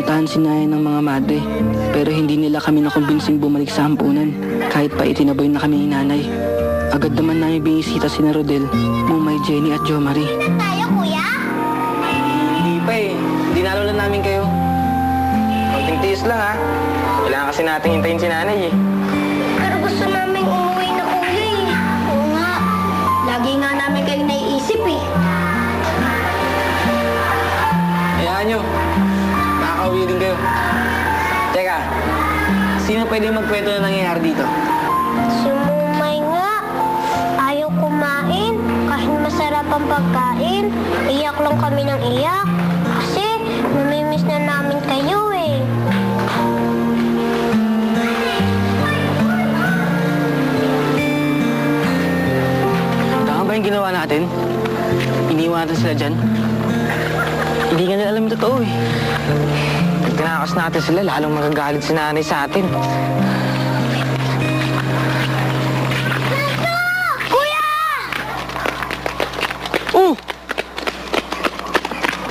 pinuntahan si Naya ng mga madre, pero hindi nila kami nakumbinsing bumalik sa ampunan, kahit pa itinaboy na kami ni nanay. Agad naman namin binisita sina Rodel, Mumay, Jenny at Jo Marie. Tayo, kuya? Hindi pa eh. Dinalo na namin kayo. Konting tiis lang ha. Kailangan kasi natin hintayin si nanay eh. Pero gusto namin umuwi na kuya eh. Oo nga. Lagi nga namin kayo naiisip eh. Hayaan nyo. Makakauwi din kayo. Teka, sino pwede magkwento na nangyayari dito? Si Mumay nga. Ayaw kumain. Kahit masarap ang pagkain. Iyak lang kami ng iyak. Kasi namimiss na namin kayo eh. Tama ba yung ginawa natin? Iniwan natin sila dyan? Hindi nga nila alam yung totoo eh. Pag tinakas natin sila, lalong magagalit si nanay sa atin. Kuya! Oh!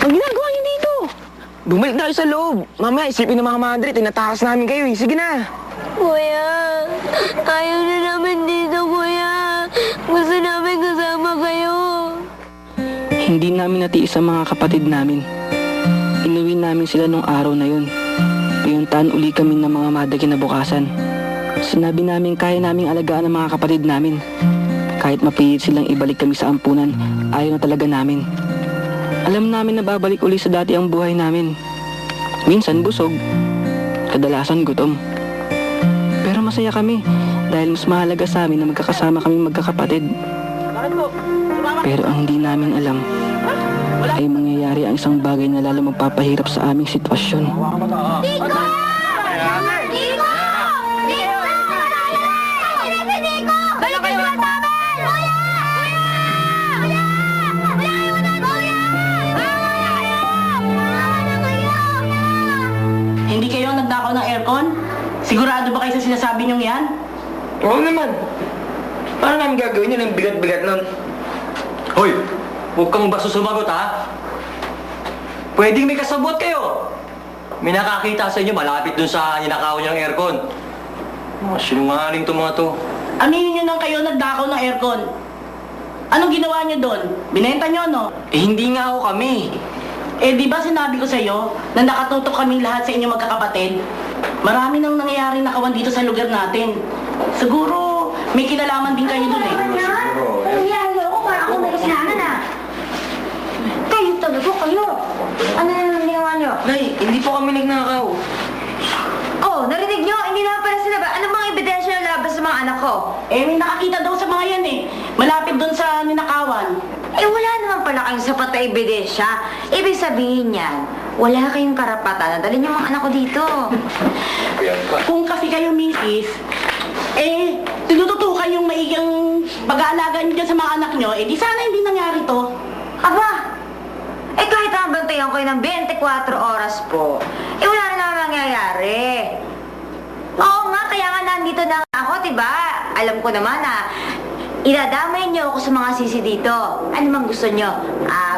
Ang ginagawa niyo dito? Bumalik tayo sa loob. Mamaya isipin ng mga madre, tinatakas namin kayo eh. Sige na. Kuya, ayaw na namin dito, kuya. Gusto namin kasama kayo. Hindi namin natiis ang mga kapatid namin. Inuwi namin sila nung araw na yun. Pinuntahan uli kami ng mga madre kinabukasan. Sinabi namin kaya naming alagaan ang mga kapatid namin. Kahit mapilit silang ibalik kami sa ampunan, ayaw na talaga namin. Alam namin na babalik uli sa dati ang buhay namin. Minsan busog, kadalasan gutom. Pero masaya kami dahil mas mahalaga sa amin na magkakasama kami magkakapatid. Pero ang hindi namin alam ay mangyayari ang isang bagay na lalo magpapahirap sa aming sitwasyon. Tiko! Tiko! Tiko! Tiko! Balik kayo na namin! Kuya! Kuya! Wala kayo na, kuya! Wala kayo! Wala na kayo! Hindi kayo ang nagdakaw ng aircon? Sigurado ba kayo sa sinasabi niyong yan? Oo naman. Paano namin gagawin yun ang bigat-bigat nun? Hoy! Huwag kang basta sumagot, ha? Pwedeng may kasabot kayo. May nakakita sa inyo malapit dun sa ninakaw niyang aircon. Mga sinungaling to mga to. Aminin niyo nang kayo nagdakaw ng aircon. Anong ginawa niyo doon? Binenta niyo, no? Eh hindi nga ako kami. Eh, di ba sinabi ko sa iyo na nakatutok kaming lahat sa inyo magkakapatid? Marami nang nangyayaring nakawan dito sa lugar natin. Siguro, may kinalaman din kayo doon eh. Kuya, ayoko para ako may kasalanan ah. Kayo talaga kayo. Ano na naman ginawa niyo? Nay, hindi po kami nagnakaw. Oh, narinig nyo? Hindi naman pala sila ba? Ano bang ebidensya na labas sa mga anak ko? Eh, may nakakita daw sa mga yan eh. Malapit doon sa ninakawan. Eh, wala naman pala kayong sapat na ebidensya. Ibig sabihin yan, wala kayong karapatan na dalhin yung mga anak ko dito. Kung kasi kayo, misis, eh, tinututukan yung maigang pag-aalaga niyo dyan sa mga anak niyo, eh, di sana hindi nangyari to. Aba, eh kahit nabantayan ko ng 24 oras po, eh wala na naman mangyayari. Oo nga, kaya nga nandito na nga ako, diba? Alam ko naman na idadamay niyo ako sa mga sisi dito. Ano mang gusto niyo?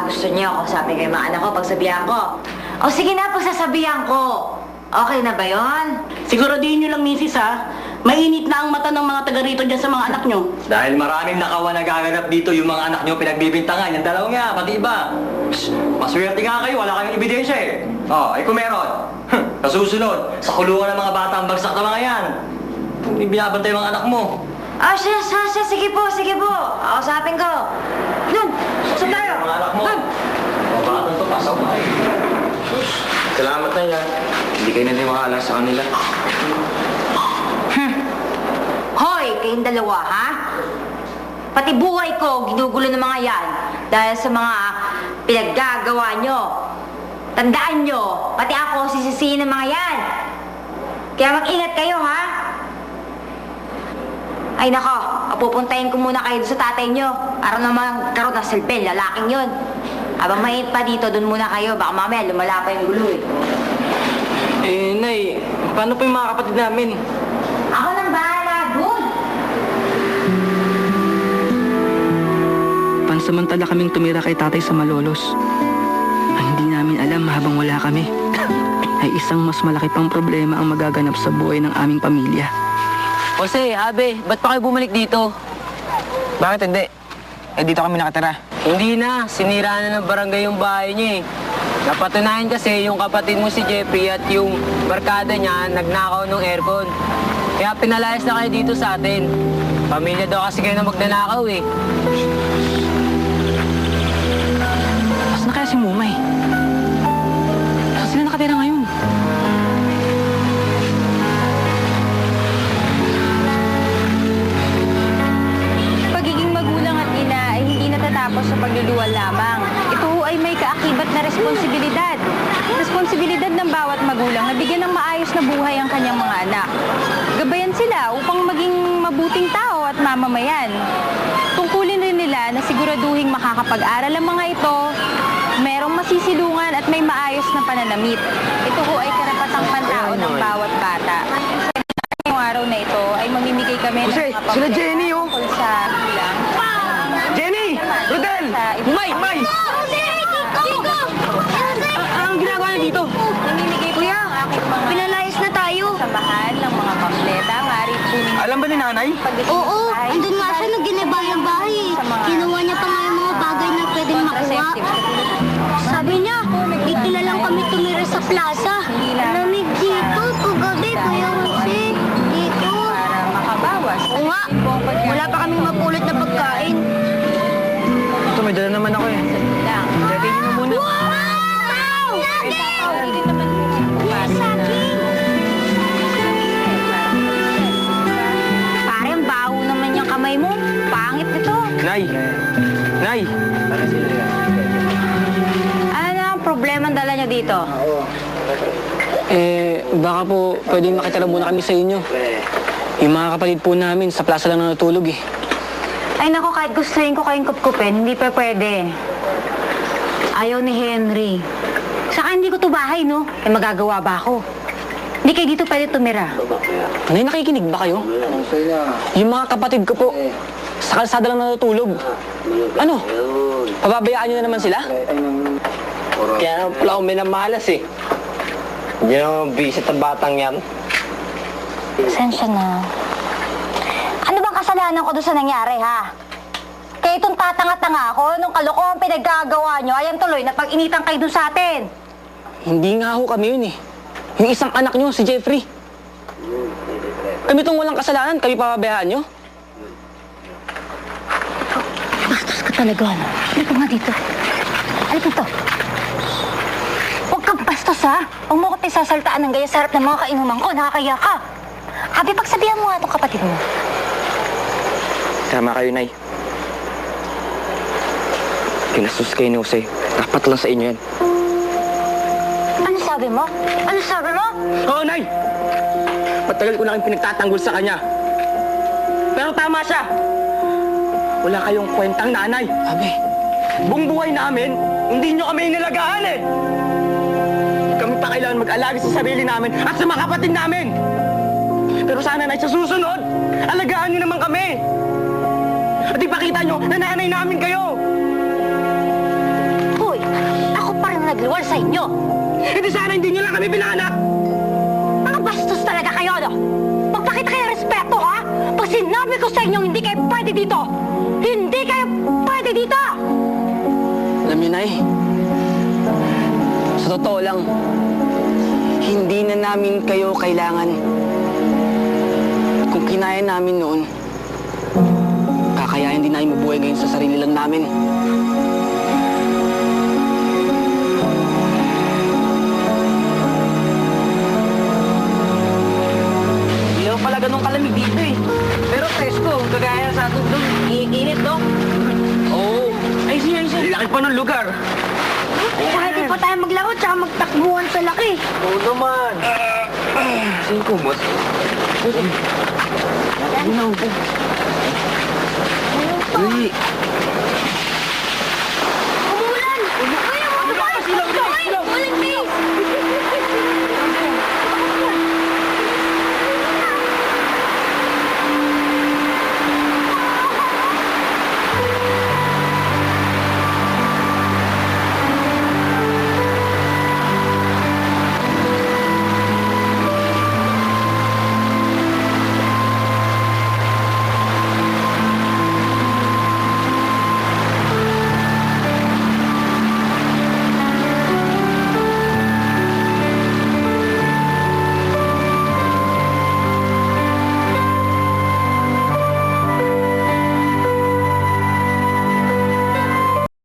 Gusto niyo ako sabi kay mga anak ko, pagsabihan ko. O sige na, pagsasabihan ko. Okay na ba yon? Siguraduhin niyo lang, misis, ha? Mainit na ang mata ng mga taga rito dyan sa mga anak niyo. Dahil maraming nakawan nagaganap dito yung mga anak nyo pinagbibintangan. Yung dalawa nga, pati iba. Maswerte nga kayo, wala kayong ebidensya eh. Oh, ay kung meron. Kasusunod, sa kulungan ng mga bata ang bagsak na mga yan. Hindi binabantay yung mga anak mo. Siya, sige po, sige po. Kausapin ko. Nun, saan tayo? Mga anak mo. Nun. Mga bata to, pasaw na eh. Salamat na yan. Hindi kayo naniwala sa kanila. Hoy, kayong dalawa, ha? Pati buhay ko, ginugulo ng mga yan. Dahil sa mga pinaggagawa nyo. Tandaan nyo, pati ako sisisihin ng mga yan. Kaya mag-ingat kayo, ha? Ay nako, pupuntahin ko muna kayo sa tatay nyo. Para naman karoon ng silpin, lalaking yun. Habang mainit pa dito, dun muna kayo. Baka mamaya lumala pa yung gulo eh. Eh, Nay, paano pa yung mga kapatid namin? Ako nang bahala dun. Pansamantala kaming tumira kay tatay sa Malolos. Ang hindi namin alam habang wala kami. ay isang mas malaki pang problema ang magaganap sa buhay ng aming pamilya. Jose, Abe, ba't pa kayo bumalik dito? Bakit hindi? Eh, dito kami nakatira. Hindi na, sinira na ng barangay yung bahay niya eh. Napatunayan kasi yung kapatid mo si Jeffrey at yung barkada niya nagnakaw ng aircon. Kaya pinalayas na kayo dito sa atin. Pamilya daw kasi kayo na magnanakaw eh. Saan na kaya si Mumay? Saan sila nakatira ngayon? Pagiging magulang at ina ay hindi natatapos sa pagluluwal lamang. Ito ho ay may kaakibat na responsibilidad. Responsibilidad ng bawat magulang na bigyan ng maayos na buhay ang kanyang mga anak. Gabayan sila upang maging mabuting tao at mamamayan. Tungkulin rin nila na siguraduhing makakapag-aral ang mga ito, merong masisilungan at may maayos na pananamit. Ito ho ay karapatang pantao ng bawat bata. Ngayong araw na ito ay mamimigay kami ng Jose, mga sila pamphlet Jenny, oh. tungkol sa bilang. Jenny! Rodel! May! May! Anong ginagawa niya dito? Namimigay po ng aking mga Pinalayas na tayo. samahan ng mga pampleta. Ngari po ninyo Alam ba ni nanay? Oo, andun nga siya nung ginaba yung bahay eh. Kinuha niya pa nga yung mga bagay na pwedeng makuha. Sabi niya, dito na lang kami tumira sa plaza. Lamig dito, kagabi, Kuya Jose. Dito. para makabawas. Oo nga, wala pa kaming mapulot na pagkain. Ito, may dala naman ako eh. Lang. Dati nyo muna. Wow! Hindi naman po Saging! Parang baho naman yung kamay mo. Pangit ito. Nay! Nay! Ano na ang problema ang dala niyo dito? Baka po pwedeng makitira muna kami sa inyo. Yung mga kapatid po namin sa plaza lang na natulog eh. Ay nako, kahit gustuhin ko kayong kupkupin, hindi pa pwede. Ayaw ni Henry. Saka hindi ko to bahay, no? Eh magagawa ba ako? Hindi kayo dito pwede tumira. Nay, nakikinig ba kayo? Yung mga kapatid ko po, sa kalsada lang natutulog. Ano? Pababayaan nyo na naman sila? Kaya naman pala ako minamalas eh. Hindi naman visit ang batang yan. Sensya na. Ano bang kasalanan ko doon sa nangyari, ha? Kaya itong tatanga-tanga ako, nung kalokohan pinaggagawa nyo, ayan tuloy, napag-initan kayo doon sa atin. Hindi nga ho kami yun eh. Yung isang anak nyo, si Jeffrey. Kami tong walang kasalanan, kami pababayaan nyo? Bastos ka talaga, ano? Halika nga dito. Halika dito. Huwag kang bastos, ha? Huwag mo ko pisasaltaan ng gaya sa harap ng mga kainuman ko. Nakakaya ka. Abi, pagsabihan mo nga itong kapatid mo. Tama kayo, Nay. Kinastos kayo ni Jose. Dapat lang sa inyo yan. Ano sabi mo? Ano sabi mo? Oo, Nay! Matagal ko na kayong pinagtatanggol sa kanya. Pero tama siya! Wala kayong kwentang nanay. Abi, Buong buhay namin, hindi nyo kami inilagaan eh! Kami pa kailangan mag-alaga sa sarili namin at sa mga kapatid namin! Pero sana, Nay, sa susunod, alagaan nyo naman kami! At ipakita nyo na nanay namin kayo! Hoy, ako pa rin nagluwal sa inyo. Hindi sana hindi nyo lang kami pinanak! Mga bastos talaga kayo, no? Magpakita kayo ng respeto, ha? Pag sinabi ko sa inyo, hindi kayo pwede dito! Hindi kayo pwede dito! alam nyo, Nay, sa totoo lang, hindi na namin kayo kailangan. Kung kinaya namin noon, kakayahin din namin mabuhay ngayon sa sarili lang namin. Hindi naman pala ganun kalamig dito eh. Pero presko, kagaya sa atin doon, iinit, no? Oo. Ay, siya. Laki pa ng lugar! Pwede pa tayo maglaro tsaka magtakbuhan sa laki. Oo naman. Saan ko, boss? Uy.